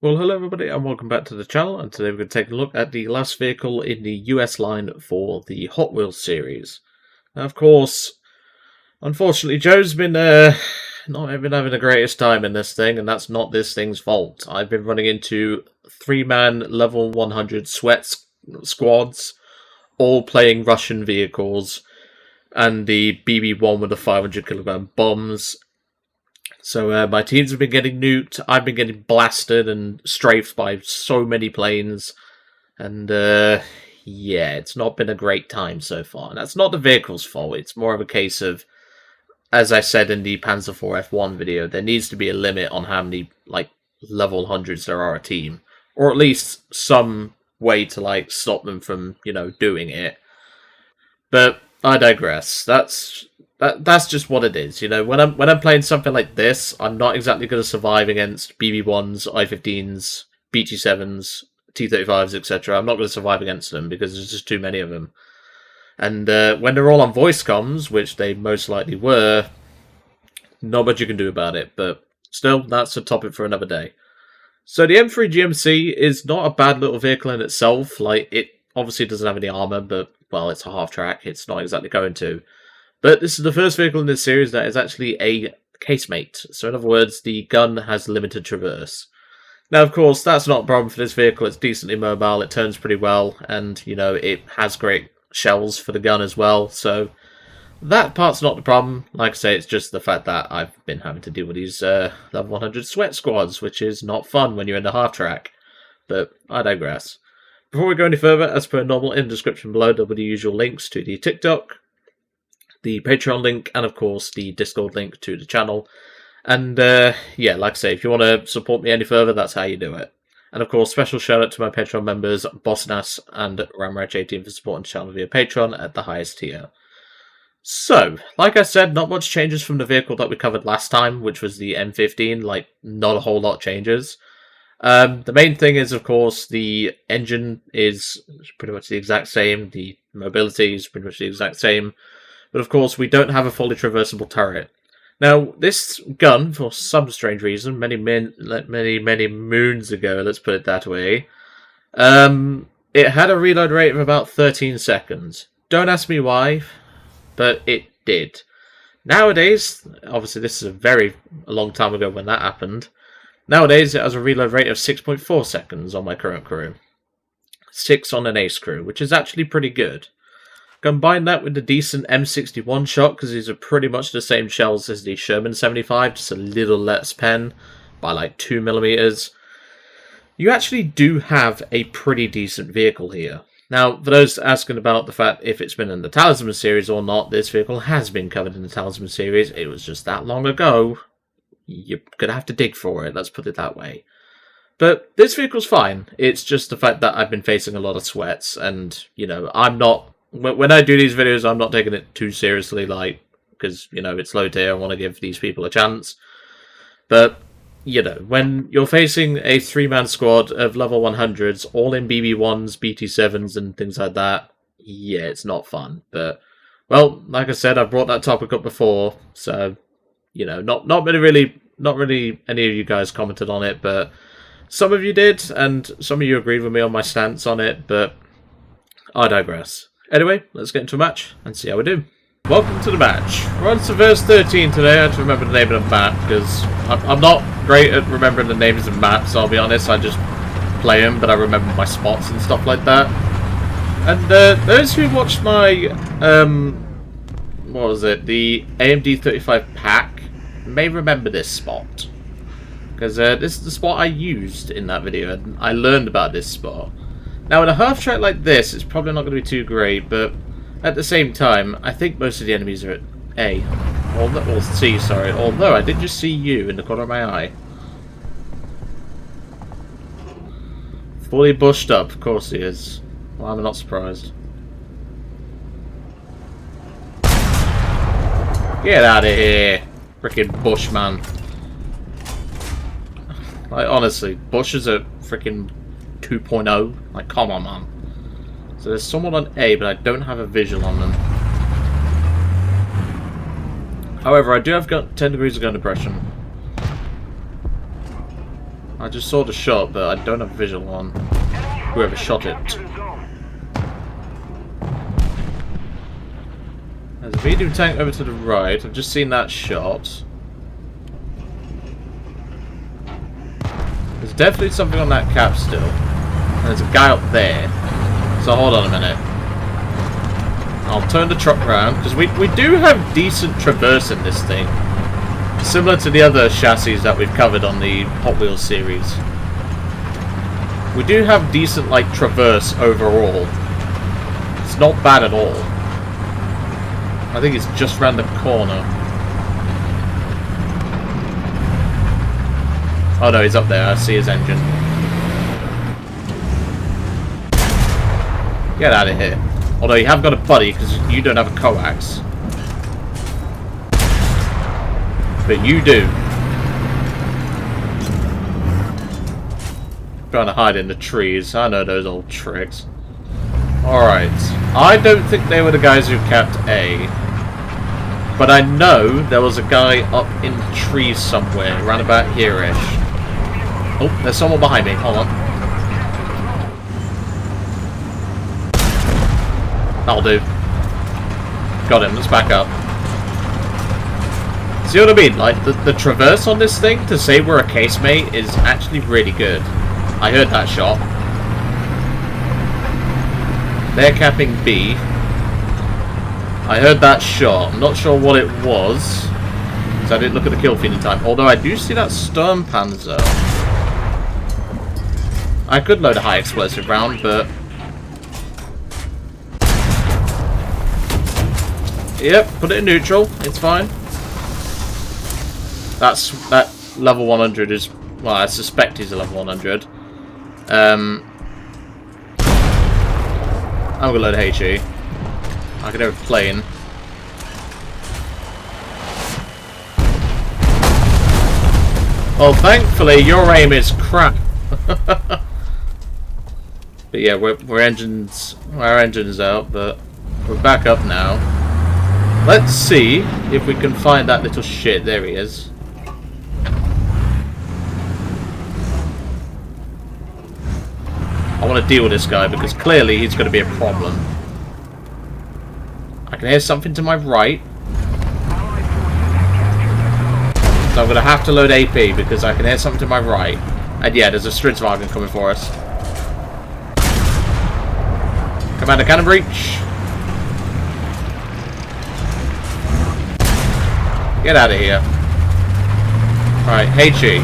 Well, hello everybody and welcome back to the channel, and today we're going to take a look at the last vehicle in the US line for the Hot Wheels series. Now, of course, unfortunately Joe's been not been having the greatest time in this thing, and that's not this thing's fault. I've been running into 3-man level 100 squads, all playing Russian vehicles, and the BB-1 with the 500-kilogram bombs. So my teams have been getting nuked, I've been getting blasted and strafed by so many planes, and yeah, it's not been a great time so far. And that's not the vehicle's fault, it's more of a case of, as I said in the Panzer IV F1 video, there needs to be a limit on how many, level hundreds there are a team. Or at least some way to, stop them from, doing it. But I digress. That's just what it is, When I'm playing something like this, I'm not exactly going to survive against BB1s, I-15s, BT7s, T-35s, etc. I'm not going to survive against them because there's just too many of them. And when they're all on voice comms, which they most likely were, not much you can do about it. But still, that's a topic for another day. So the M3 GMC is not a bad little vehicle in itself. It obviously doesn't have any armor, but, well, it's a half-track. It's not exactly going to. But this is the first vehicle in this series that is actually a casemate. So in other words, the gun has limited traverse. Now, of course, that's not a problem for this vehicle. It's decently mobile, it turns pretty well, and, it has great shells for the gun as well. So that part's not the problem. Like I say, it's just the fact that I've been having to deal with these level 100 sweat squads, which is not fun when you're in the half-track. But I digress. Before we go any further, as per normal, in the description below, there'll be the usual links to the TikTok, the Patreon link, and of course the Discord link to the channel. And yeah, like I say, if you want to support me any further, that's how you do it. And of course, special shout out to my Patreon members, Bossnas and Ramrach18 for supporting the channel via Patreon at the highest tier. So, like I said, not much changes from the vehicle that we covered last time, which was the M15, not a whole lot changes. The main thing is, of course, the engine is pretty much the exact same, the mobility is pretty much the exact same. But of course, we don't have a fully traversable turret. Now, this gun, for some strange reason, many moons ago, let's put it that way, it had a reload rate of about 13 seconds. Don't ask me why, but it did. Nowadays, obviously this is a long time ago when that happened, nowadays it has a reload rate of 6.4 seconds on my current crew. 6 on an ace crew, which is actually pretty good. Combine that with the decent M61 shot, because these are pretty much the same shells as the Sherman 75, just a little less pen, by 2mm. You actually do have a pretty decent vehicle here. Now, for those asking about the fact if it's been in the Talisman series or not, this vehicle has been covered in the Talisman series. It was just that long ago. You're going to have to dig for it, let's put it that way. But this vehicle's fine. It's just the fact that I've been facing a lot of sweats, and, I'm not... When I do these videos, I'm not taking it too seriously, because, it's low tier, I want to give these people a chance. But, when you're facing a 3-man squad of level 100s, all in BB1s, BT7s, and things like that, yeah, it's not fun. But, well, like I said, I've brought that topic up before, so, not really any of you guys commented on it, but some of you did, and some of you agreed with me on my stance on it, but I digress. Anyway, let's get into a match and see how we do. Welcome to the match. We're on to verse 13 today. I have to remember the name of the map because I'm not great at remembering the names of maps, I'll be honest. I just play them, but I remember my spots and stuff like that. And those who watched my, what was it, the AMD 35 pack may remember this spot. Because this is the spot I used in that video, and I learned about this spot. Now, in a half-track like this, it's probably not going to be too great, but at the same time, I think most of the enemies are at A. Or C, sorry. Although, I did just see you in the corner of my eye. Fully bushed up, of course he is. Well, I'm not surprised. Get out of here, frickin' Bushman. Honestly, Bushes are frickin' 2.0. Come on, man. So there's someone on A, but I don't have a visual on them. However, I do have got 10 degrees of gun depression. I just saw the shot, but I don't have visual on whoever shot it. There's a medium tank over to the right. I've just seen that shot. There's definitely something on that cap still. And there's a guy up there. So hold on a minute. I'll turn the truck around, because we do have decent traverse in this thing. Similar to the other chassis that we've covered on the Hot Wheels series. We do have decent, like, traverse overall. It's not bad at all. I think it's just round the corner. Oh no, he's up there. I see his engine. Get out of here. Although you have got a buddy, because you don't have a coax. But you do. Trying to hide in the trees. I know those old tricks. Alright. I don't think they were the guys who capped A. But I know there was a guy up in the trees somewhere, around about here-ish. Oh, there's someone behind me. Hold on. That'll do. Got him. Let's back up. See what I mean? Like, the traverse on this thing, to say we're a casemate, is actually really good. I heard that shot. They're capping B. I heard that shot. I'm not sure what it was, because I didn't look at the kill feed in time. Although I do see that Sturmpanzer. I could load a high explosive round, but... Yep, put it in neutral. It's fine. That level 100 is... Well, I suspect he's a level 100. I'm gonna load HE. I can hear a plane. Well, thankfully, your aim is crap. But yeah, our engine's out, but we're back up now. Let's see if we can find that little shit. There he is. I want to deal with this guy because clearly he's going to be a problem. I can hear something to my right. So I'm going to have to load AP because I can hear something to my right. And yeah, there's a Stridswagen coming for us. Commander cannon breach. Get out of here. Alright, HE.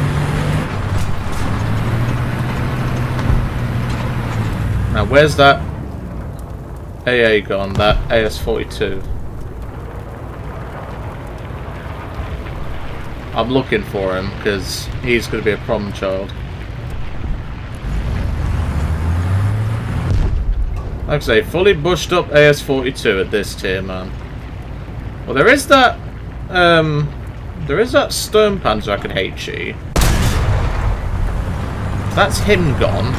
Now where's that AA gone? That AS-42. I'm looking for him because he's going to be a problem child. Like I say, fully bushed up AS-42 at this tier, man. Well, there is that Sturmpanzer I could HE. That's him gone.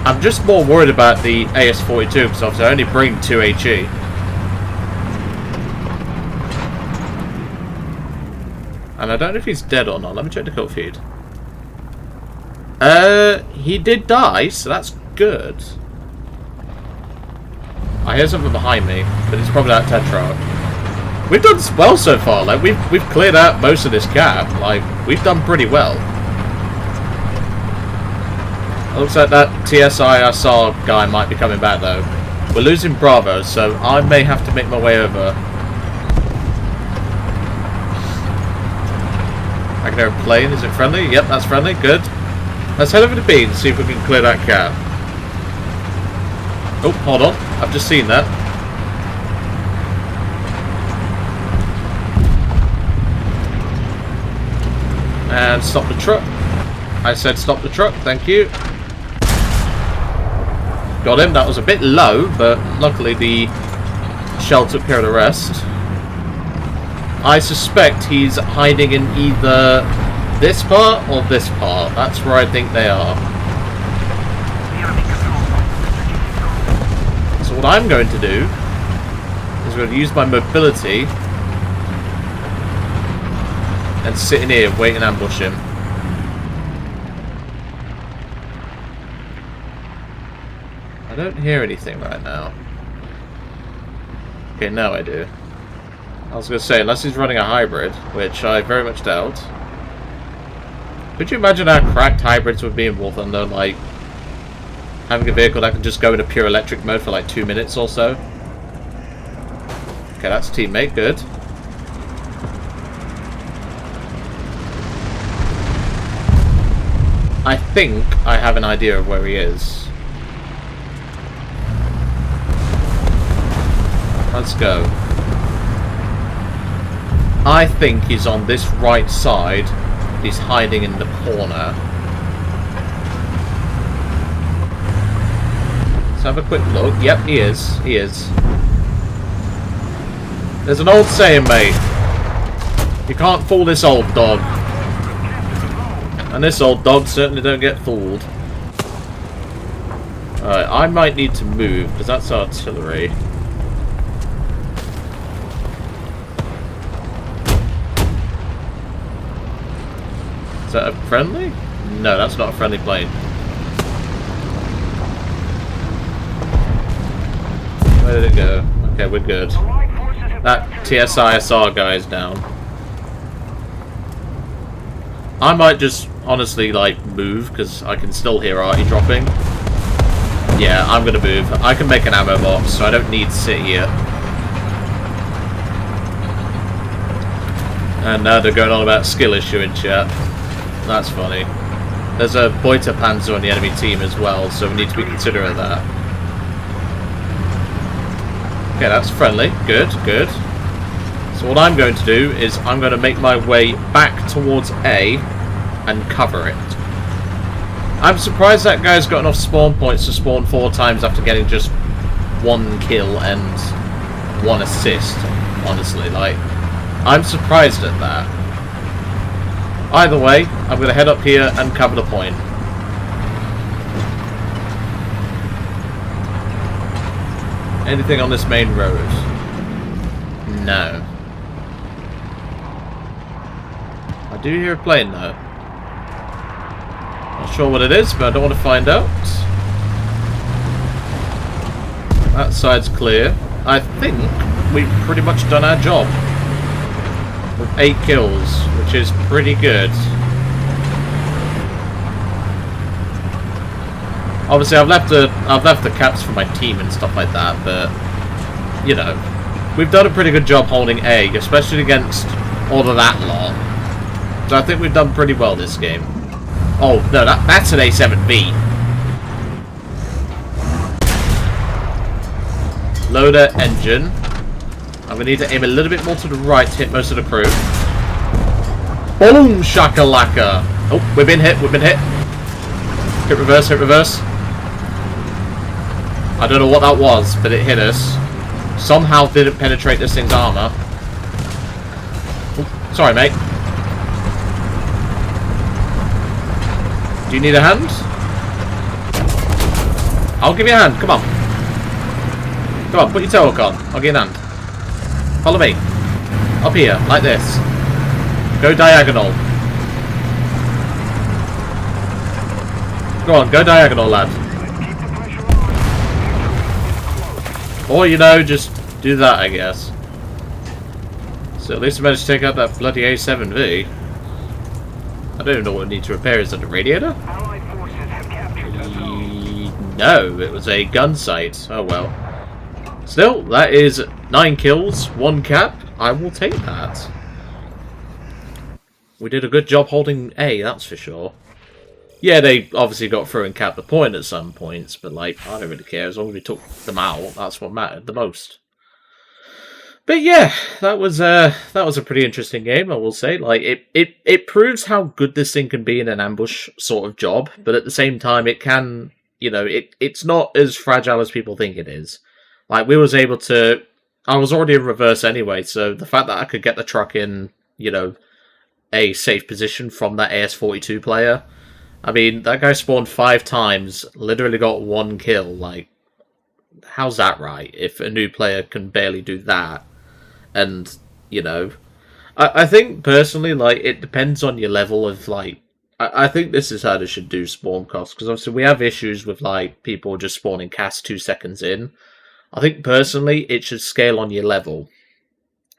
I'm just more worried about the AS-42 because obviously I only bring 2 HE. And I don't know if he's dead or not. Let me check the kill feed. He did die, so that's good. I hear something behind me, but it's probably that Tetrarch. We've done well so far. Like we've cleared out most of this cap. Like we've done pretty well. It looks like that TSI guy might be coming back though. We're losing Bravo, so I may have to make my way over. I can hear a plane. Is it friendly? Yep, that's friendly. Good. Let's head over to B and see if we can clear that cap. Oh, hold on. I've just seen that. And stop the truck. I said stop the truck. Thank you. Got him. That was a bit low, but luckily the shell took care of the rest. I suspect he's hiding in either this part or this part. That's where I think they are. So what I'm going to do is I'm going to use my mobility and sit in here and wait and ambush him. I don't hear anything right now. Okay, now I do. I was going to say, unless he's running a hybrid, which I very much doubt. Could you imagine how cracked hybrids would be in War Thunder? Like, having a vehicle that can just go into pure electric mode for like 2 minutes or so. Okay, that's teammate, good. I think I have an idea of where he is. Let's go. I think he's on this right side. He's hiding in the corner. Let's have a quick look. Yep, he is. He is. There's an old saying, mate. You can't fool this old dog. And this old dog certainly don't get fooled. Alright, I might need to move, because that's artillery. Is that a friendly? No, that's not a friendly plane. Where did it go? Okay, we're good. That TSISR guy is down. I might just honestly like move because I can still hear Artie dropping. Yeah, I'm gonna move. I can make an ammo box, so I don't need to sit here. And now they're going on about skill issue in chat. That's funny. There's a Beuter Panzer on the enemy team as well, so we need to be considerate of that. Okay, that's friendly. Good, good. So what I'm going to do is I'm going to make my way back towards A and cover it. I'm surprised that guy's got enough spawn points to spawn 4 times after getting just 1 kill and 1 assist, honestly. Like, I'm surprised at that. Either way, I'm going to head up here and cover the point. Anything on this main road? No. I do hear a plane though. Not sure what it is, but I don't want to find out. That side's clear. I think we've pretty much done our job. With 8 kills, which is pretty good. Obviously, I've left the caps for my team and stuff like that, but you know, we've done a pretty good job holding A, especially against all of that lot. So I think we've done pretty well this game. Oh no, that's an A7B. Loader engine. I'm gonna need to aim a little bit more to the right to hit most of the crew. Boom shakalaka! Oh, we've been hit. We've been hit. Hit reverse. Hit reverse. I don't know what that was, but it hit us. Somehow didn't penetrate this thing's armor. Oh, sorry, mate. Do you need a hand? I'll give you a hand. Come on. Come on, put your toe hook on. I'll give you a hand. Follow me. Up here, like this. Go diagonal. Go on, go diagonal, lad. Or, you know, just do that, I guess. So at least I managed to take out that bloody A7V. I don't even know what I need to repair. Is that a radiator? No, it was a gun sight. Oh well. Still, that is 9 kills, 1 cap. I will take that. We did a good job holding A, that's for sure. Yeah, they obviously got through and capped the point at some points, but like, I don't really care. As long as we took them out, that's what mattered the most. But yeah, that was a pretty interesting game, I will say. Like, it proves how good this thing can be in an ambush sort of job, but at the same time, it can, you know, it's not as fragile as people think it is. Like, we was able to... I was already in reverse anyway, so the fact that I could get the truck in, you know, a safe position from that AS-42 player... I mean, that guy spawned 5 times, literally got 1 kill. Like, how's that right? If a new player can barely do that. And, you know... I think, personally, like, it depends on your level of, like, I think this is how they should do spawn costs, because obviously we have issues with like people just spawning cast 2 seconds in. I think personally it should scale on your level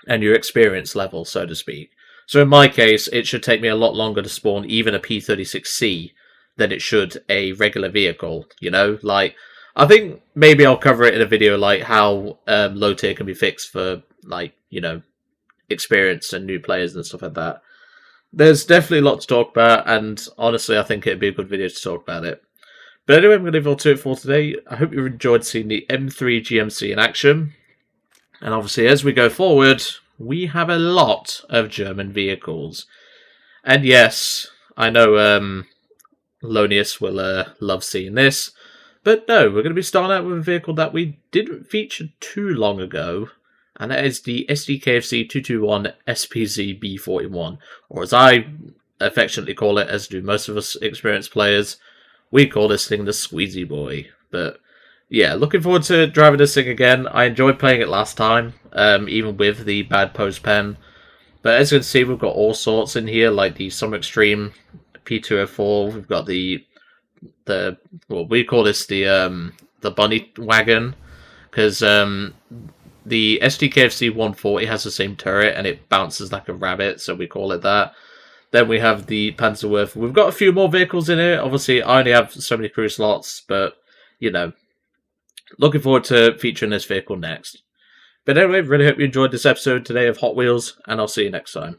and your experience level, so to speak. So in my case, it should take me a lot longer to spawn even a P36C than it should a regular vehicle, you know? Like, I think maybe I'll cover it in a video, like how low tier can be fixed for, like, you know, experience and new players and stuff like that. There's definitely a lot to talk about, and honestly, I think it'd be a good video to talk about it. But anyway, I'm going to leave all to it for today. I hope you enjoyed seeing the M3 GMC in action. And obviously, as we go forward, we have a lot of German vehicles. And yes, I know Lonius will love seeing this. But no, we're going to be starting out with a vehicle that we didn't feature too long ago. And that is the SDKFC 221 SPZ B41. Or as I affectionately call it, as do most of us experienced players, we call this thing the Squeezy Boy. But yeah, looking forward to driving this thing again. I enjoyed playing it last time, even with the bad post pen. But as you can see, we've got all sorts in here, like the Summer Extreme P204. We've got the well, we call this the bunny wagon, because the SDKFC 140 has the same turret and it bounces like a rabbit, so we call it that. Then we have the Panzerwerfer. We've got a few more vehicles in here. Obviously, I only have so many crew slots, but you know. Looking forward to featuring this vehicle next. But anyway, really hope you enjoyed this episode today of Hot Wheels, and I'll see you next time.